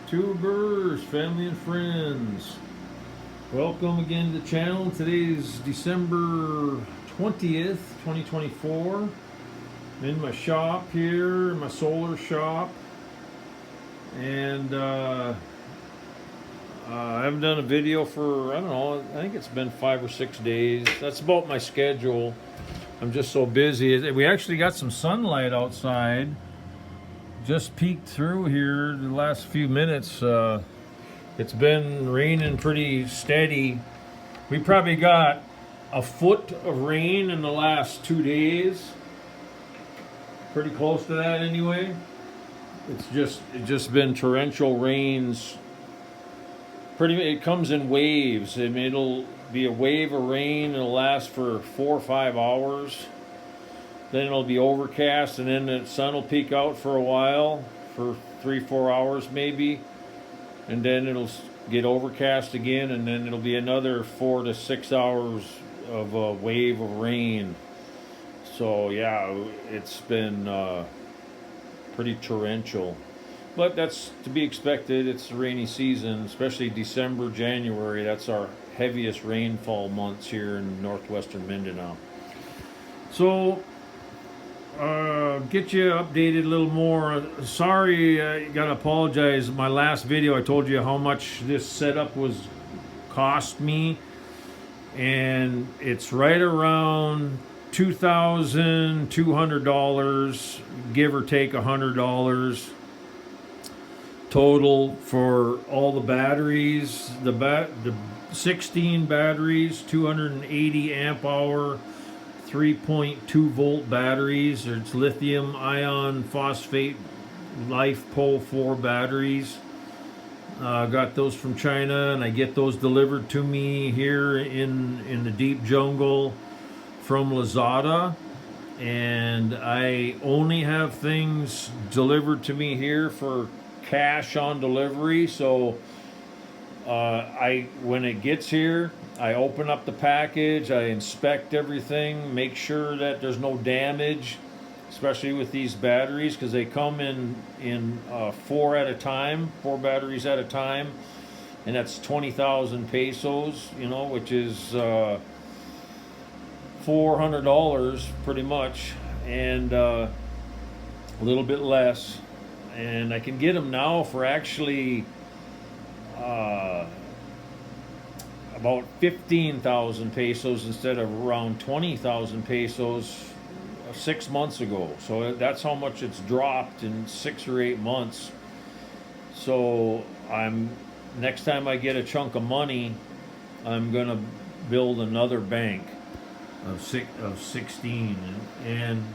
YouTubers, family and friends. Welcome again to the channel. Today's December 20th, 2024. I'm in my shop here, my solar shop. And I haven't done a video for, I don't know, I think it's been 5 or 6 days. That's about my schedule. I'm just so busy. We actually got some sunlight outside. Just peeked through here the last few minutes. It's been raining pretty steady. We probably got a foot of rain in the last 2 days. Pretty close to that anyway. It's just been torrential rains. It comes in waves. I mean, it'll be a wave of rain. It'll last for 4 or 5 hours. Then it'll be overcast, and then the sun will peek out for a while, for 3 or 4 hours maybe, and then it'll get overcast again, and then it'll be another 4 to 6 hours of a wave of rain. So yeah, it's been pretty torrential, but that's to be expected. It's the rainy season, especially December, January. That's our heaviest rainfall months here in northwestern Mindanao. So get you updated a little more. Sorry, I gotta apologize. My last video, I told you how much this setup was cost me, and it's right around $2,200, give or take $100 total for all the batteries. The 16 batteries, 280 amp hour. 3.2 volt batteries. It's lithium ion phosphate LiFePO 4 batteries. Got those from China, and I get those delivered to me here in the deep jungle from Lazada. And I only have things delivered to me here for cash on delivery. So when it gets here, I open up the package, I inspect everything, make sure that there's no damage, especially with these batteries, because they come in 4 at a time, 4 batteries at a time, and that's 20,000 pesos, which is $400 pretty much, and a little bit less. And I can get them now for actually about 15,000 pesos instead of around 20,000 pesos 6 months ago. So that's how much it's dropped in 6 or 8 months. So next time I get a chunk of money, I'm gonna build another bank of 16, and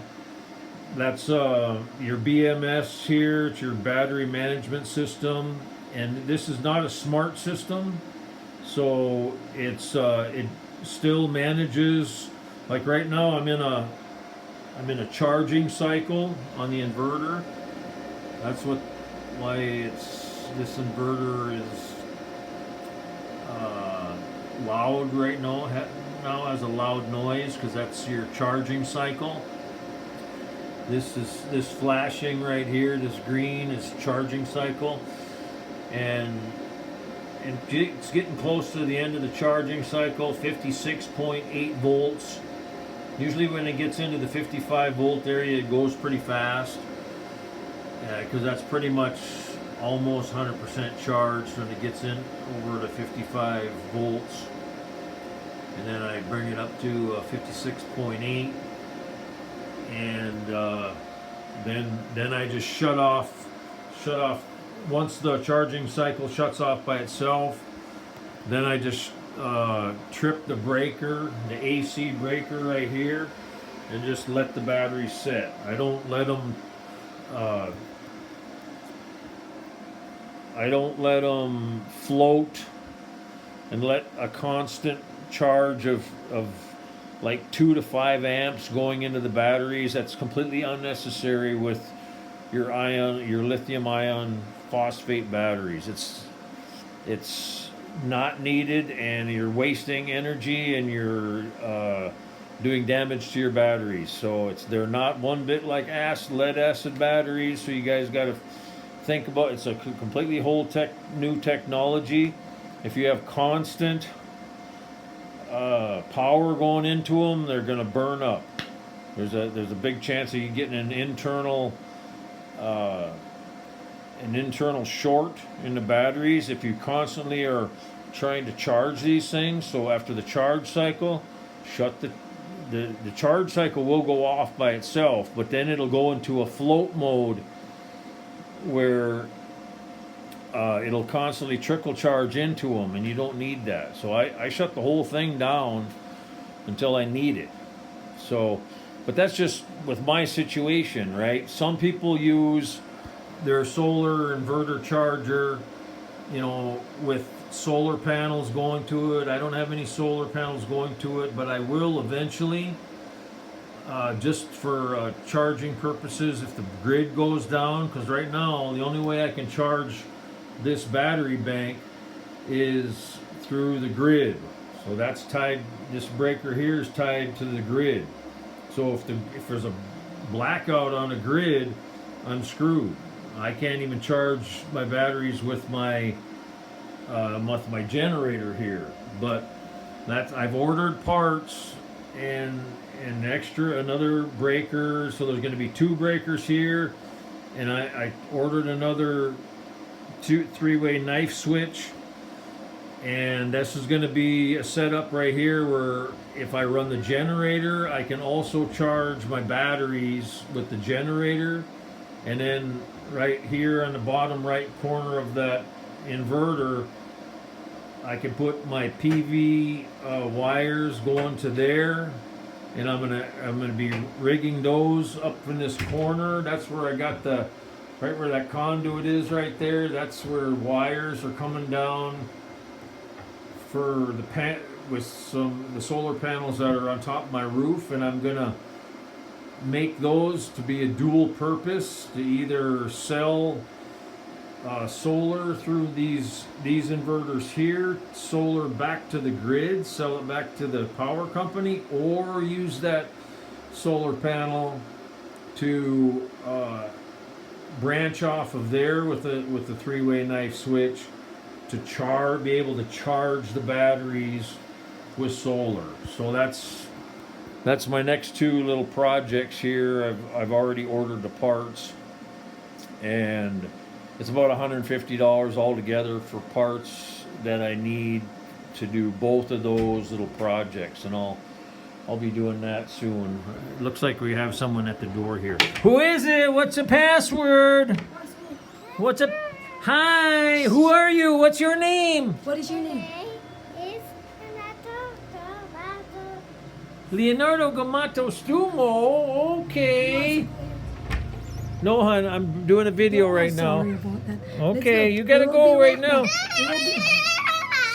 that's your BMS here. It's your battery management system, and this is not a smart system. So it still manages, like right now I'm in a charging cycle on the inverter. That's why this inverter is loud right now. Now has a loud noise because that's your charging cycle. This flashing right here, this green is charging cycle, and it's getting close to the end of the charging cycle. 56.8 volts. Usually when it gets into the 55 volt area, it goes pretty fast, because that's pretty much almost 100% charged when it gets in over to 55 volts. And then I bring it up to 56.8, and then I just shut off. Once the charging cycle shuts off by itself, then I just trip the breaker, the AC breaker right here, and just let the batteries sit. I don't let them float and let a constant charge of like 2 to 5 amps going into the batteries. That's completely unnecessary with your lithium ion phosphate batteries. It's not needed, and you're wasting energy, and you're doing damage to your batteries. So they're not one bit like lead acid batteries. So you guys got to think about it's a completely new technology. If you have constant power going into them, they're going to burn up. There's a big chance of you getting an internal short in the batteries if you constantly are trying to charge these things. So after the charge cycle, shut the charge cycle will go off by itself, but then it'll go into a float mode where it'll constantly trickle charge into them, and you don't need that. So I shut the whole thing down until I need it. So, but that's just with my situation, right? Some people use their solar inverter charger, with solar panels going to it. I don't have any solar panels going to it, but I will eventually, just for charging purposes if the grid goes down, because right now the only way I can charge this battery bank is through the grid. So that's tied, this breaker here is tied to the grid. So if there's a blackout on a grid, I'm screwed. I can't even charge my batteries with my generator here. But I've ordered parts and another breaker. So there's going to be 2 breakers here, and I ordered another 3-way knife switch. And this is going to be a setup right here where if I run the generator, I can also charge my batteries with the generator. And then right here on the bottom right corner of that inverter, I can put my PV wires going to there, and I'm gonna be rigging those up in this corner. That's where I got right where that conduit is right there. That's where wires are coming down for the solar panels that are on top of my roof, and I'm gonna make those to be a dual purpose, to either sell solar through these inverters here, solar back to the grid, sell it back to the power company, or use that solar panel to branch off of there with the 3-way knife switch to be able to charge the batteries with solar. So that's my next 2 little projects here. I've already ordered the parts, and it's about $150 altogether for parts that I need to do both of those little projects, and I'll be doing that soon. It looks like we have someone at the door here. Who is it? What's the password? Hi, who are you? What's your name? What is your name? Leonardo Gamato Stumo. Okay. No, hon, I'm doing a video right now. Sorry about that. Okay, you gotta go right now.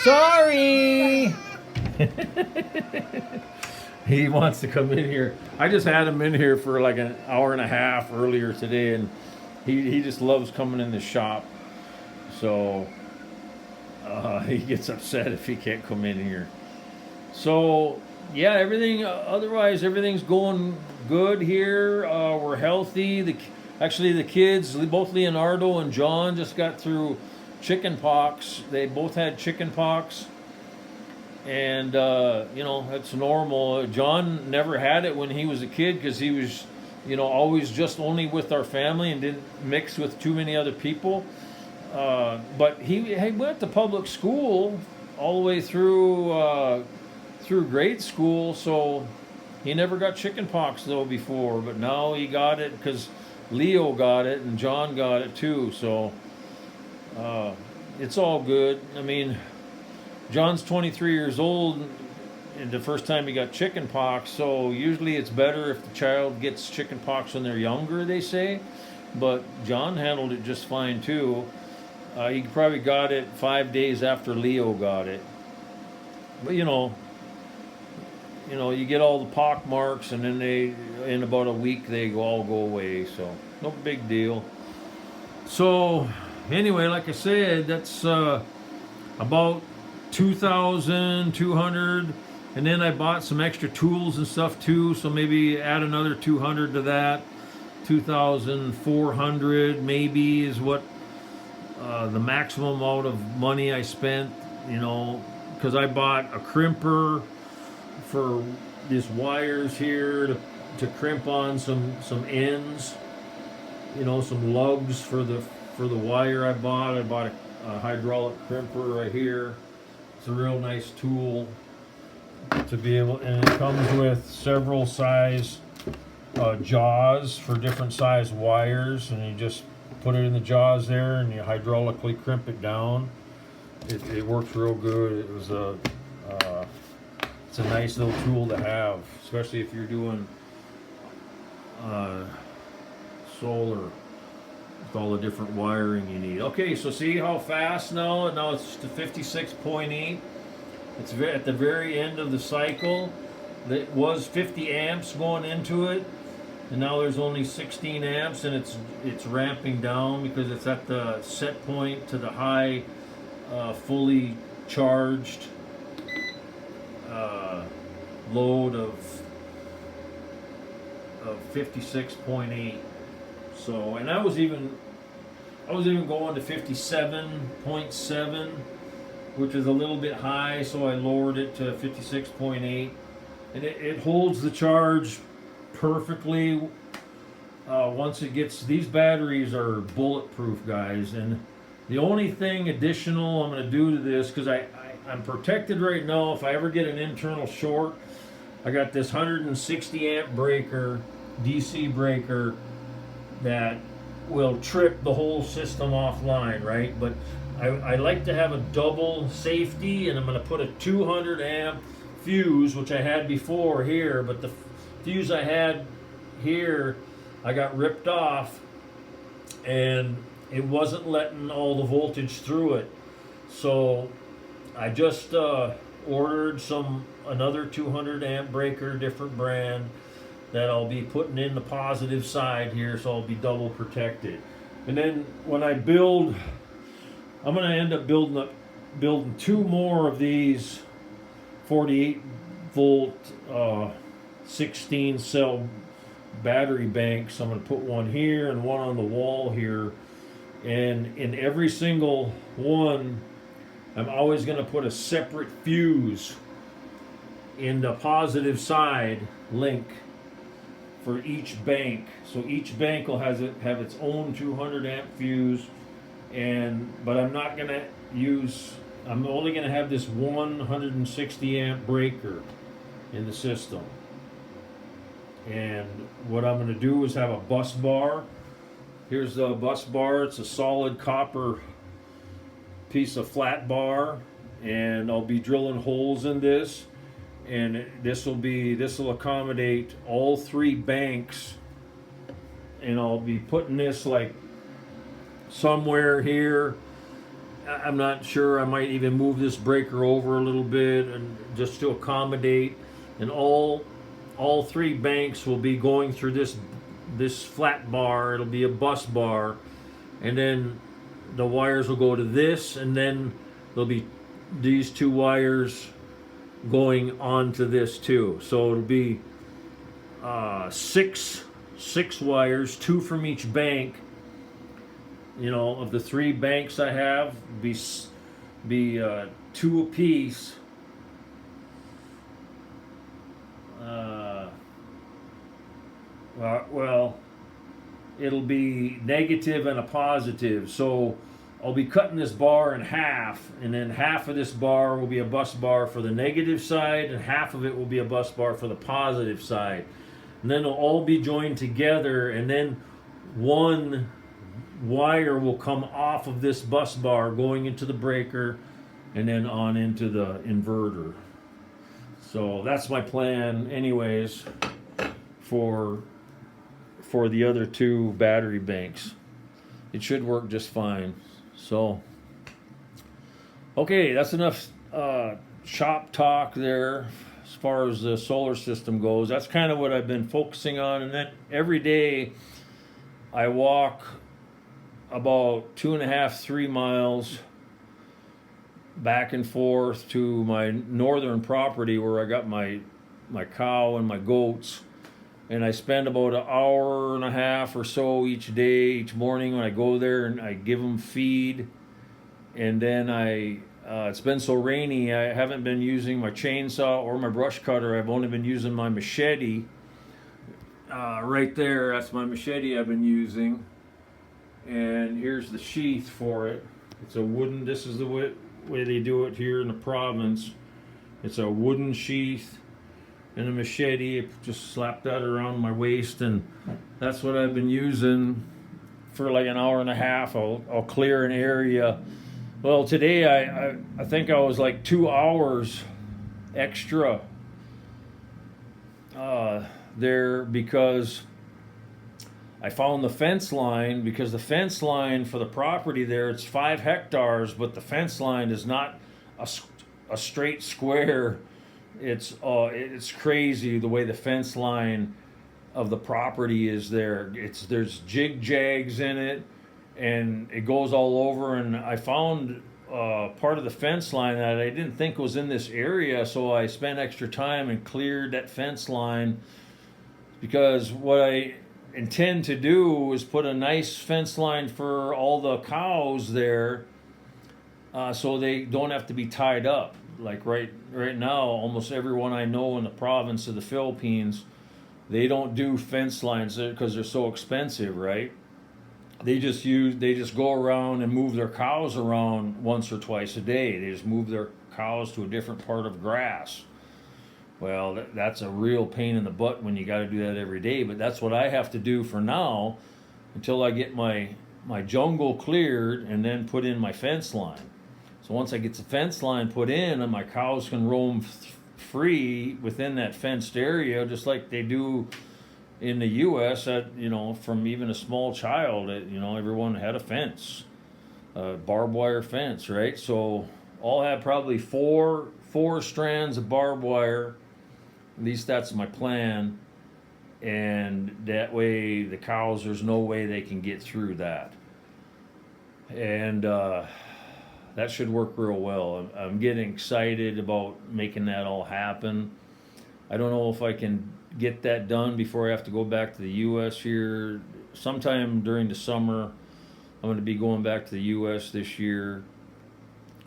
Sorry. He wants to come in here. I just had him in here for like an hour and a half earlier today, and he just loves coming in the shop. So he gets upset if he can't come in here. So yeah, otherwise everything's going good here. We're healthy. Actually, the kids, both Leonardo and John, just got through chicken pox. They both had chicken pox. And, that's normal. John never had it when he was a kid because he was, always just only with our family and didn't mix with too many other people. But he went to public school all the way through grade school, so he never got chicken pox though before. But now he got it because Leo got it and John got it too. So it's all good. I mean, John's 23 years old, and the first time he got chicken pox. So usually it's better if the child gets chicken pox when they're younger, they say. But John handled it just fine too. He probably got it 5 days after Leo got it. But you get all the pock marks, and then in about a week they all go away. So no big deal. So anyway, like I said, that's about 2,200, and then I bought some extra tools and stuff too. So maybe add another 200 to that. 2,400 maybe is what the maximum amount of money I spent, you know, because I bought a crimper for these wires here to crimp on some ends, you know, some lugs for the wire I bought. I bought a hydraulic crimper right here. It's a real nice tool to be able, and it comes with several size jaws for different size wires, and you just put it in the jaws there and you hydraulically crimp it down. It works real good. It was it's a nice little tool to have, especially if you're doing solar with all the different wiring you need. Okay, so see how fast now? Now it's to 56.8. It's at the very end of the cycle. It was 50 amps going into it, and now there's only 16 amps, and it's ramping down because it's at the set point to the high, fully charged load of 56.8. So, and I was even going to 57.7, which is a little bit high, so I lowered it to 56.8, and it holds the charge perfectly. Once it gets, these batteries are bulletproof, guys, and the only thing additional I'm going to do to this, because I'm protected right now if I ever get an internal short. I got this 160 amp breaker, DC breaker, that will trip the whole system offline, right? But I like to have a double safety, and I'm going to put a 200 amp fuse, which I had before here, but the fuse I had here, I got ripped off, and it wasn't letting all the voltage through it. So I just ordered another 200 amp breaker, different brand, that I'll be putting in the positive side here, so I'll be double protected. And then when I build, I'm going to end up building two more of these 48 volt 16 cell battery banks. I'm going to put one here and one on the wall here, and in every single one I'm always going to put a separate fuse in the positive side link for each bank. So each bank will have its own 200 amp fuse, but I'm not going to use, I'm only going to have this 160 amp breaker in the system. And what I'm going to do is have a bus bar. Here's the bus bar. It's a solid copper piece of flat bar, and I'll be drilling holes in this, and this will accommodate all three banks, and I'll be putting this like somewhere here. I'm not sure, I might even move this breaker over a little bit and just to accommodate, and all three banks will be going through this flat bar. It'll be a bus bar, and then the wires will go to this, and then there'll be these two wires going onto this too. So it'll be six wires, two from each bank. You know, of the three banks I have, be two apiece. Well, it'll be negative and a positive. So I'll be cutting this bar in half, and then half of this bar will be a bus bar for the negative side, and half of it will be a bus bar for the positive side. And then it'll all be joined together, and then one wire will come off of this bus bar going into the breaker and then on into the inverter. So that's my plan anyways for the other two battery banks. It should work just fine. So okay, that's enough shop talk there as far as the solar system goes. That's kind of what I've been focusing on, and then every day I walk about 2.5-3 miles back and forth to my northern property where I got my cow and my goats, and I spend about an hour and a half or so each day, each morning when I go there, and I give them feed. And then it's been so rainy, I haven't been using my chainsaw or my brush cutter. I've only been using my machete. Right there, that's my machete I've been using. And here's the sheath for it. It's a wooden, this is the way they do it here in the province. It's a wooden sheath and a machete. Just slap that around my waist, and that's what I've been using for like an hour and a half. I'll clear an area. Well, today I think I was like 2 hours extra there because I found the fence line, because the fence line for the property there, it's 5 hectares, but the fence line is not a straight square. It's crazy the way the fence line of the property is there. There's jig jags in it, and it goes all over. And I found part of the fence line that I didn't think was in this area, so I spent extra time and cleared that fence line, because what I intend to do is put a nice fence line for all the cows there, so they don't have to be tied up. Like right now, almost everyone I know in the province of the Philippines, they don't do fence lines because they're so expensive, right? They just go around and move their cows around once or twice a day. They just move their cows to a different part of grass. Well, that's a real pain in the butt when you got to do that every day, but that's what I have to do for now until I get my jungle cleared and then put in my fence line. So once I get the fence line put in, and my cows can roam free within that fenced area, just like they do in the U.S. From even a small child, everyone had a fence, a barbed wire fence, right? So I'll have probably four strands of barbed wire. At least that's my plan. And that way the cows, there's no way they can get through that. And that should work real well. I'm getting excited about making that all happen. I don't know if I can get that done before I have to go back to the U.S. here. Sometime during the summer, I'm going to be going back to the U.S. this year,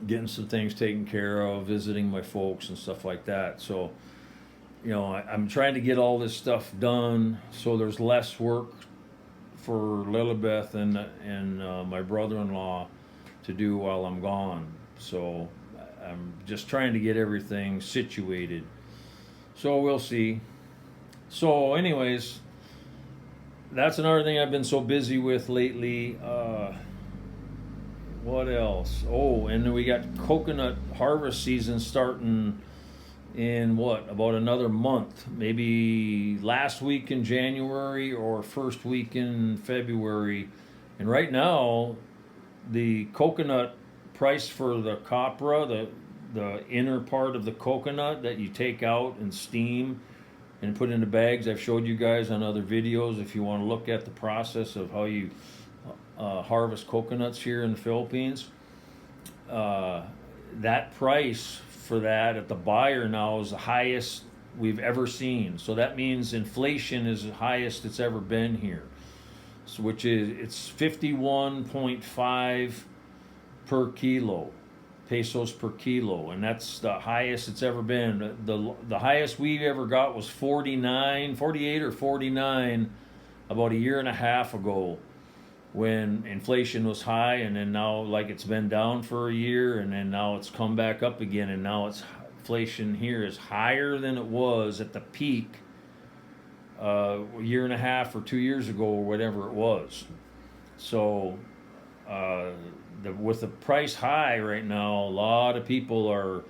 getting some things taken care of, visiting my folks and stuff like that. So, I'm trying to get all this stuff done so there's less work for Lilibeth and my brother-in-law to do while I'm gone. So I'm just trying to get everything situated. So we'll see. So anyways, that's another thing I've been so busy with lately. What else? Oh, and then we got coconut harvest season starting in about another month, maybe last week in January or first week in February. And right now, the coconut price for the copra, the inner part of the coconut that you take out and steam and put into bags, I've showed you guys on other videos if you want to look at the process of how you harvest coconuts here in the Philippines. That price for that at the buyer now is the highest we've ever seen. So that means inflation is the highest it's ever been here. So it's 51.5 per kilo, pesos per kilo, and that's the highest it's ever been. The highest we ever got was 48 or 49 about a year and a half ago, when inflation was high, and then now like it's been down for a year, and then now it's come back up again, and now inflation here is higher than it was at the peak a year and a half or 2 years ago or whatever it was. So with the price high right now, a lot of people are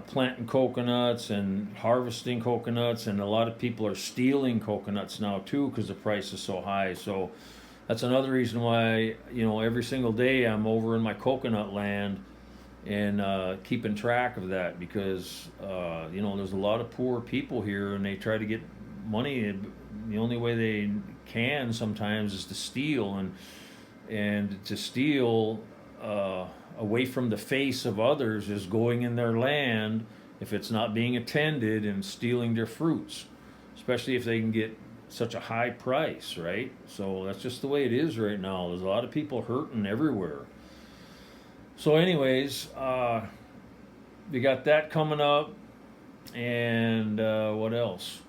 planting coconuts and harvesting coconuts, and a lot of people are stealing coconuts now too because the price is so high. So that's another reason why, every single day I'm over in my coconut land and keeping track of that, because, there's a lot of poor people here, and they try to get money. The only way they can sometimes is to steal, and to steal away from the face of others is going in their land if it's not being attended and stealing their fruits. especially if they can get such a high price, right? So that's just the way it is right now. There's a lot of people hurting everywhere. So, anyways, we got that coming up, and what else?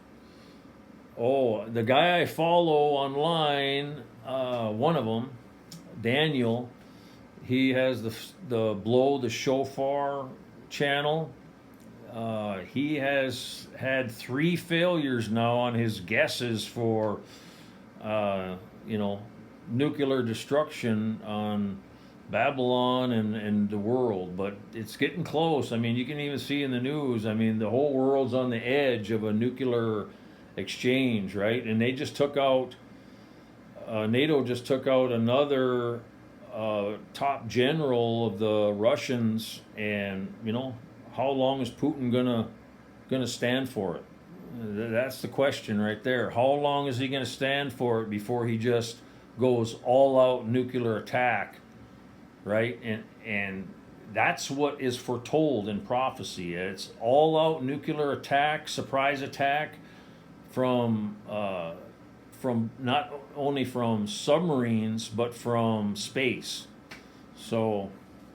Oh, the guy I follow online, one of them, Daniel, he has the Blow the Shofar channel. He has had 3 failures now on his guesses for, nuclear destruction on Babylon and the world, but it's getting close. I mean, you can even see in the news, I mean, the whole world's on the edge of a nuclear exchange, right? And they just took out, NATO just took out another top general of the Russians, and, how long is Putin gonna stand for it? That's the question right there. How long is he gonna stand for it before he just goes all out nuclear attack? Right? And that's what is foretold in prophecy. It's all out nuclear attack, surprise attack from not only from submarines but from space. So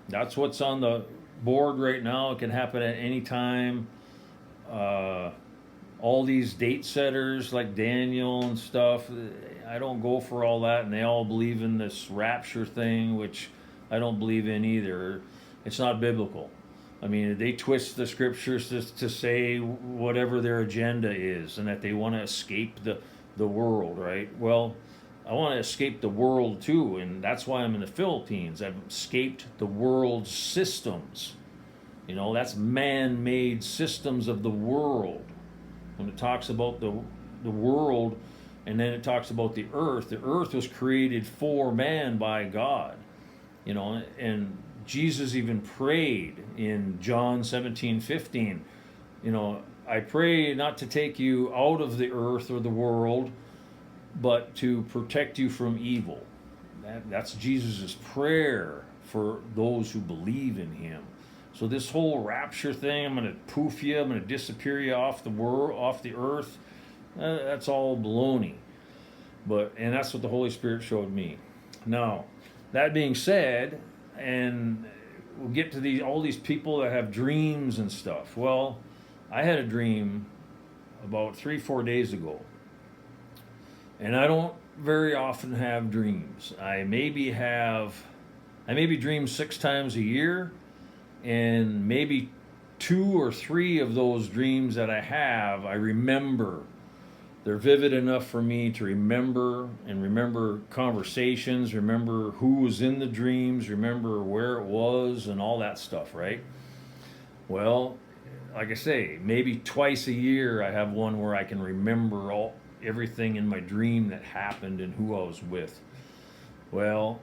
that's what's on the board right now. It can happen at any time. All these date setters like Daniel and stuff, I don't go for all that, and they all believe in this rapture thing, which I don't believe in either. It's not biblical. I mean, they twist the scriptures to say whatever their agenda is, and that they want to escape the world, right? Well, I want to escape the world too, and that's why I'm in the Philippines. I've escaped the world's systems. That's man-made systems of the world. When it talks about the world, and then it talks about the earth was created for man by God. And Jesus even prayed in John 17:15, I pray not to take you out of the earth or the world, but to protect you from evil. That's Jesus' prayer for those who believe in him. So this whole rapture thing, I'm going to poof you, I'm going to disappear you off the world, off the earth, that's all baloney. And that's what the Holy Spirit showed me. Now, that being said, and we'll get to all these people that have dreams and stuff. Well, I had a dream about 3-4 days ago, and I don't very often have dreams. I maybe dream 6 times a year, and maybe 2 or 3 of those dreams that I have, I remember. They're vivid enough for me to remember conversations, remember who was in the dreams, remember where it was, and all that stuff, right? Well, like I say, maybe twice a year I have one where I can remember everything in my dream that happened and who I was with. Well,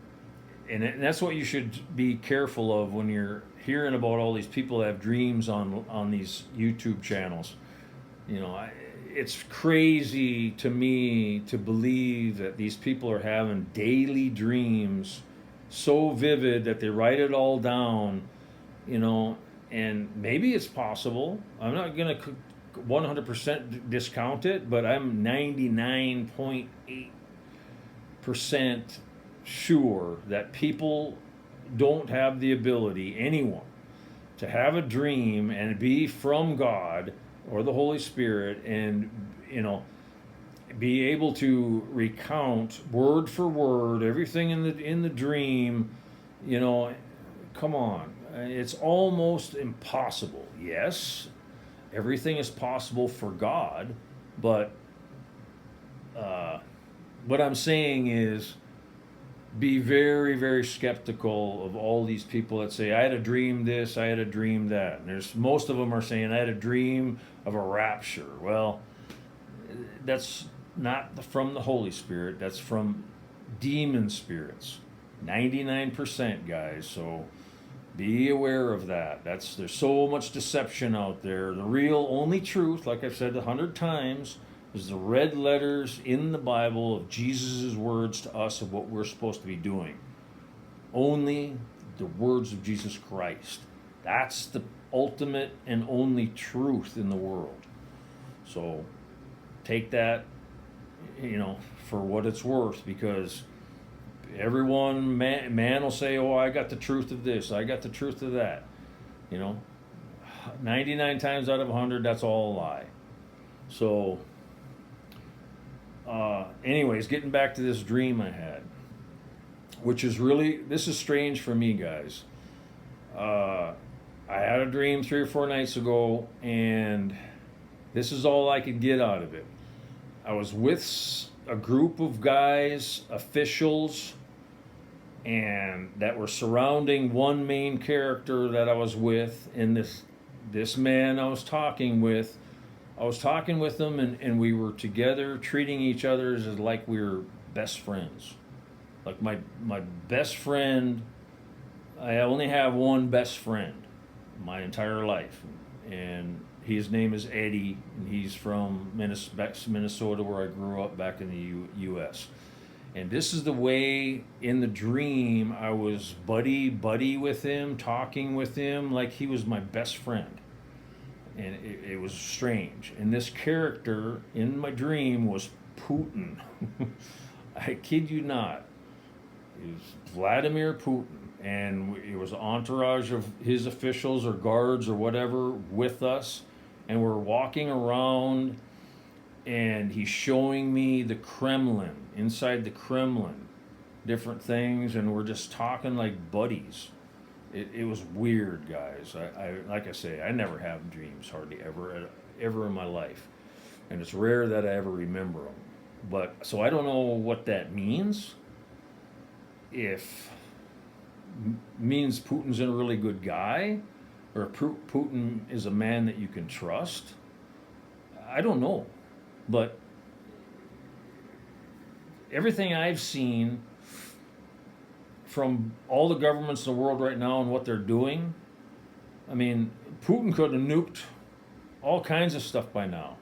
and that's what you should be careful of when you're hearing about all these people that have dreams on these YouTube channels. It's crazy to me to believe that these people are having daily dreams so vivid that they write it all down, and maybe it's possible. I'm not going to 100% discount it, but I'm 99.8% sure that people don't have the ability, anyone, to have a dream and be from God or the Holy Spirit, and be able to recount word for word everything in the dream. Come on, it's almost impossible. Yes, everything is possible for God, but what I'm saying is, be very, very skeptical of all these people that say, I had a dream this, I had a dream that. And most of them are saying, I had a dream of a rapture. Well, that's not from the Holy Spirit. That's from demon spirits. 99%, guys. So be aware of that. There's so much deception out there. The real only truth, like I've said 100 times, is the red letters in the Bible of Jesus' words to us of what we're supposed to be doing. Only the words of Jesus Christ. That's the ultimate and only truth in the world. So take that, for what it's worth, because everyone, man will say, oh, I got the truth of this, I got the truth of that. 99 times out of 100, that's all a lie. So, anyways, getting back to this dream I had, which is this is strange for me, guys. I had a dream 3 or 4 nights ago, and this is all I could get out of it. I was with a group of guys, officials, and that were surrounding one main character that I was with, and this man I was talking with them, and we were together treating each other as like we were best friends. Like my best friend, I only have one best friend my entire life, and his name is Eddie, and he's from Minnesota, where I grew up back in the U.S. And this is the way in the dream I was buddy with him, talking with him like he was my best friend. And it was strange. And this character in my dream was Putin. I kid you not. It was Vladimir Putin. And it was an entourage of his officials or guards or whatever with us. And we're walking around, and he's showing me the Kremlin, inside the Kremlin, different things, and we're just talking like buddies. It was weird, guys. I like I say, I never have dreams hardly ever in my life, and it's rare that I ever remember them. But so I don't know what that means. If means Putin's a really good guy, or Putin is a man that you can trust. I don't know, but everything I've seen from all the governments in the world right now and what they're doing, I mean, Putin could have nuked all kinds of stuff by now,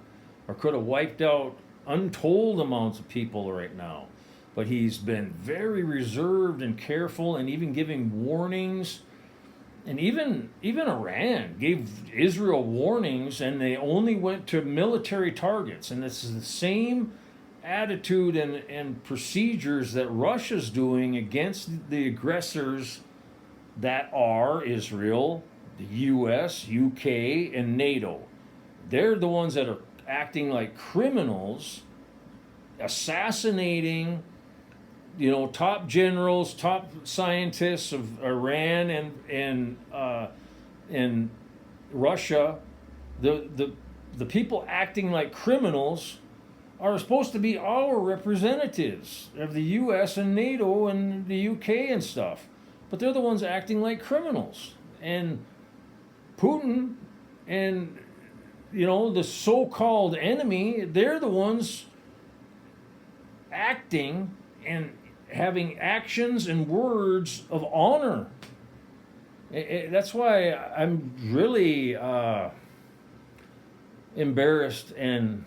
or could have wiped out untold amounts of people right now. But he's been very reserved and careful, and even giving warnings. And even Iran gave Israel warnings, and they only went to military targets. And this is the same attitude and procedures that Russia's doing against the aggressors that are Israel, the U.S., UK, and NATO. They're the ones that are acting like criminals, assassinating, top generals, top scientists of Iran and Russia. The people acting like criminals are supposed to be our representatives of the U.S. and NATO and the U.K. and stuff, but they're the ones acting like criminals. And Putin and the so-called enemy, they're the ones acting and having actions and words of honor. That's why I'm really embarrassed and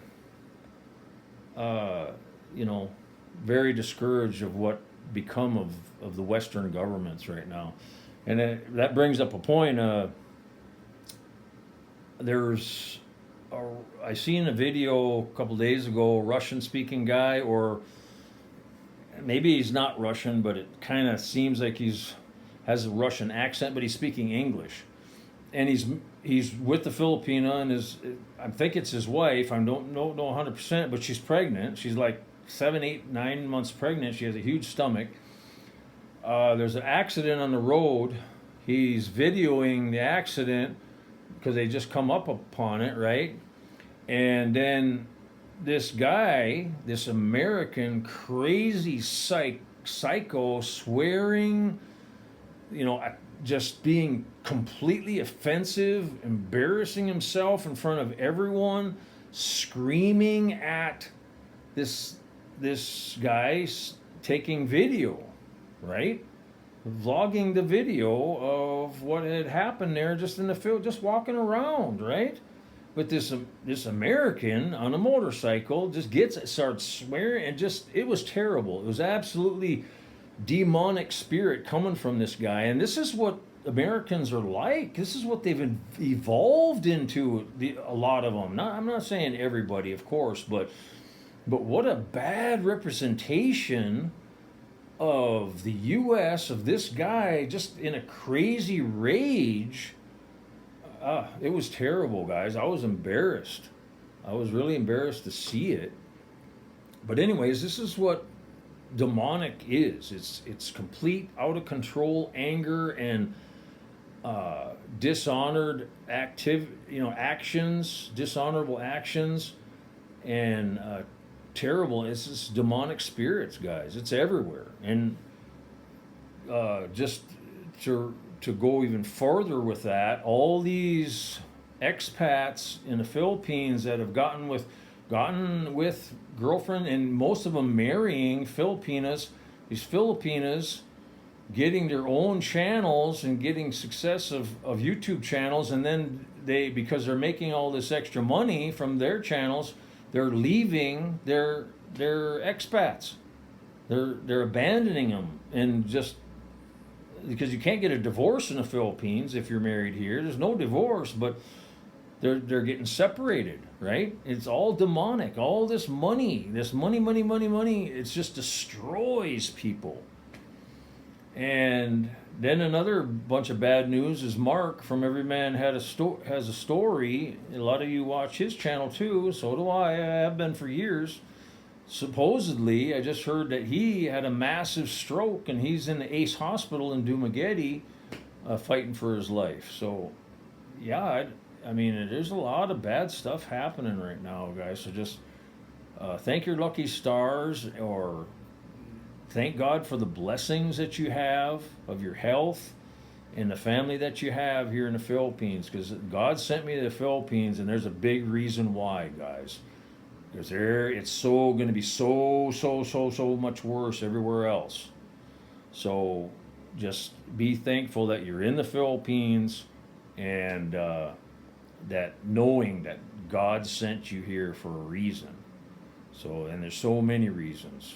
very discouraged of what become of the Western governments right now. And that brings up a point. I seen a video a couple days ago, a Russian-speaking guy, or maybe he's not Russian, but it kind of seems like has a Russian accent, but he's speaking English. And he's with the Filipina, and I think it's his wife. I don't know 100%, but she's pregnant. She's like 7, 8, 9 months pregnant. She has a huge stomach. There's an accident on the road. He's videoing the accident because they just come up upon it, right? And then this guy, this American crazy psycho, swearing, just being completely offensive, embarrassing himself in front of everyone, screaming at this guy taking video, right? Vlogging the video of what had happened there, just in the field, just walking around, right? But this American on a motorcycle just starts swearing, and it was terrible. It was absolutely demonic spirit coming from this guy. And this is what Americans are like. This is what they've evolved into. A lot of them. I'm not saying everybody, of course, but what a bad representation of the U.S. of this guy just in a crazy rage. It was terrible, guys. I was embarrassed. I was really embarrassed to see it. But anyways, this is what demonic is. It's complete out of control anger and dishonored actions, dishonorable actions, and terrible. It's just demonic spirits, guys. It's everywhere. And just to go even farther with that, all these expats in the Philippines that have gotten with girlfriend, and most of them marrying Filipinas, these Filipinas getting their own channels and getting success of YouTube channels, and then because they're making all this extra money from their channels, they're leaving their expats. They're abandoning them, and just because you can't get a divorce in the Philippines if you're married here. There's no divorce, but they're getting separated, right? It's all demonic. All this money, money. It just destroys people. And then another bunch of bad news is Mark from Every Man has a Story. A lot of you watch his channel too. So do I. I have been for years. Supposedly, I just heard that he had a massive stroke and he's in the Ace Hospital in Dumaguete fighting for his life. So, yeah, I mean, there's a lot of bad stuff happening right now, guys. So just thank your lucky stars, or thank God for the blessings that you have of your health and the family that you have here in the Philippines, because God sent me to the Philippines, and there's a big reason why, guys. Because it's going to be so much worse everywhere else. So just be thankful that you're in the Philippines, and that knowing that God sent you here for a reason. So, and there's so many reasons.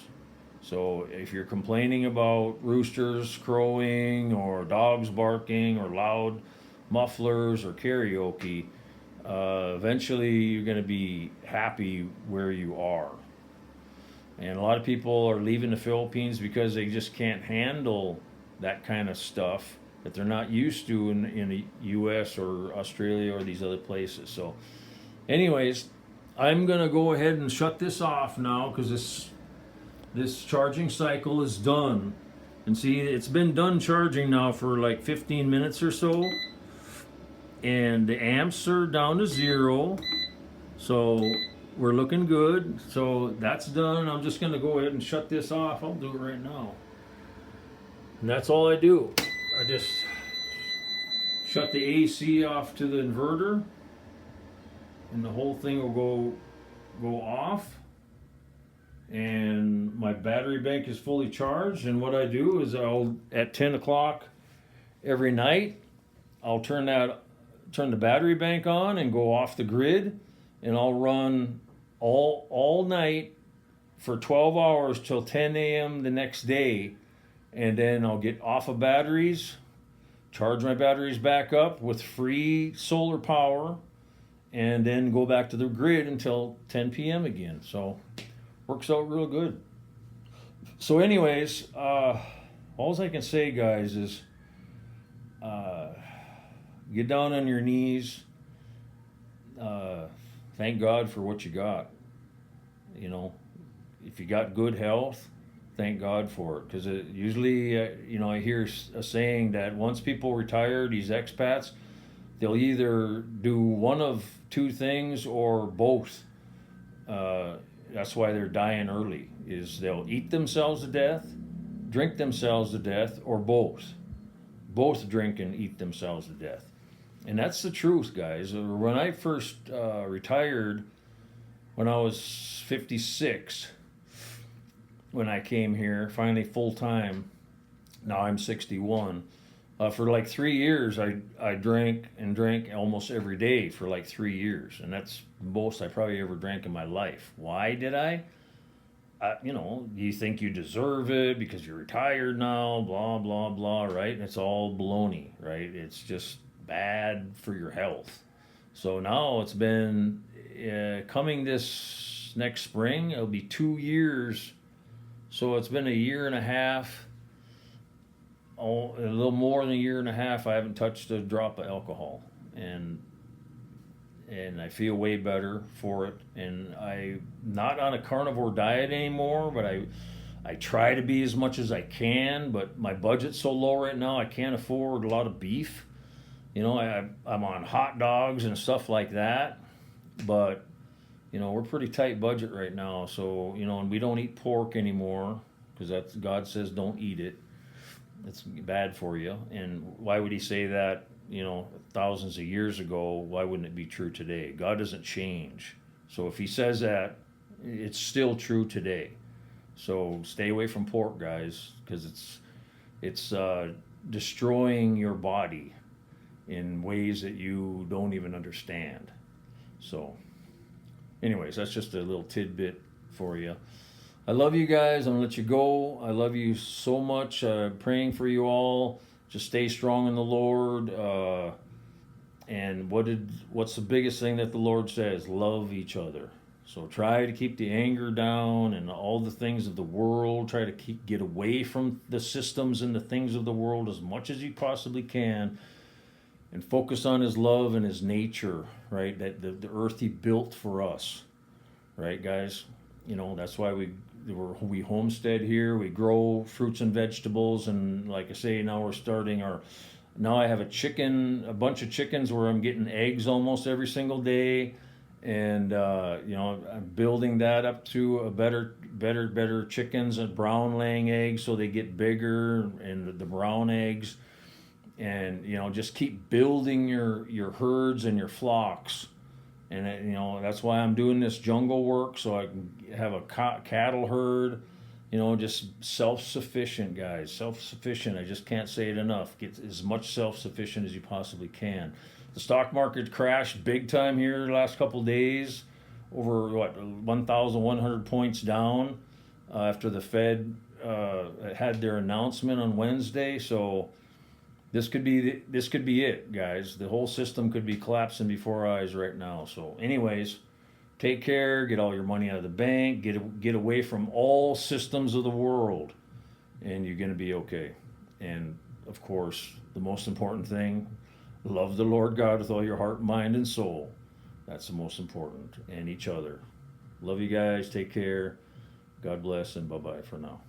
So if you're complaining about roosters crowing or dogs barking or loud mufflers or karaoke, eventually you're going to be happy where you are. And a lot of people are leaving the Philippines because they just can't handle that kind of stuff that they're not used to in the U.S. or Australia or these other places. So anyways, I'm going to go ahead and shut this off now, because this charging cycle is done. And see, it's been done charging now for like 15 minutes or so. And the amps are down to 0. So we're looking good. So that's done. I'm just going to go ahead and shut this off. I'll do it right now. And that's all I do. I just shut the AC off to the inverter, and the whole thing will go off. And my battery bank is fully charged. And what I do is at 10 o'clock every night, I'll turn the battery bank on and go off the grid, and I'll run all night for 12 hours till 10 a.m. the next day, and then I'll get off of batteries, charge my batteries back up with free solar power, and then go back to the grid until 10 p.m. again. So works out real good. So anyways, all I can say, guys, is get down on your knees. Thank God for what you got. You know, if you got good health, thank God for it. Because usually, I hear a saying that once people retire, these expats, they'll either do one of two things or both. That's why they're dying early, is they'll eat themselves to death, drink themselves to death, or both. Both drink and eat themselves to death. And that's the truth, guys. When I first retired, when I was 56, when I came here, finally full-time, now I'm 61, for like 3 years, I drank almost every day for like 3 years. And that's the most I probably ever drank in my life. Why did I? You think you deserve it because you're retired now, blah, blah, blah, right? And it's all baloney, right? It's just bad for your health. So now it's been coming this next spring, it'll be 2 years. So it's been a year and a half, a little more than a year and a half. I haven't touched a drop of alcohol. And I feel way better for it. And I'm not on a carnivore diet anymore, but I try to be as much as I can. But my budget's so low right now, I can't afford a lot of beef. I'm on hot dogs and stuff like that. But we're pretty tight budget right now. So and we don't eat pork anymore because that's God says don't eat it. It's bad for you. And why would He say that? Thousands of years ago, why wouldn't it be true today? God doesn't change. So if He says that, it's still true today. So stay away from pork, guys, because it's destroying your body in ways that you don't even understand. So, anyways, that's just a little tidbit for you. I love you guys. I'm gonna let you go. I love you so much. Praying for you all. Just stay strong in the Lord. And what's the biggest thing that the Lord says? Love each other. So try to keep the anger down and all the things of the world. Try to get away from the systems and the things of the world as much as you possibly can, and focus on His love and His nature. Right, that the earth He built for us. Right, guys. That's why we homestead here. We grow fruits and vegetables, and like I say, now I have a bunch of chickens where I'm getting eggs almost every single day, and I'm building that up to a better chickens and brown laying eggs, so they get bigger, and the brown eggs, and just keep building your herds and your flocks. And that's why I'm doing this jungle work, so I can have a cattle herd. Just self-sufficient, guys. Self-sufficient. I just can't say it enough. Get as much self-sufficient as you possibly can. The stock market crashed big time here the last couple of days, over 1,100 points down after the Fed had their announcement on Wednesday. So this could be it, guys. The whole system could be collapsing before our eyes right now. So, anyways, take care. Get all your money out of the bank. Get away from all systems of the world, and you're going to be okay. And of course, the most important thing: love the Lord God with all your heart, mind, and soul. That's the most important, and each other. Love you guys. Take care. God bless, and bye bye for now.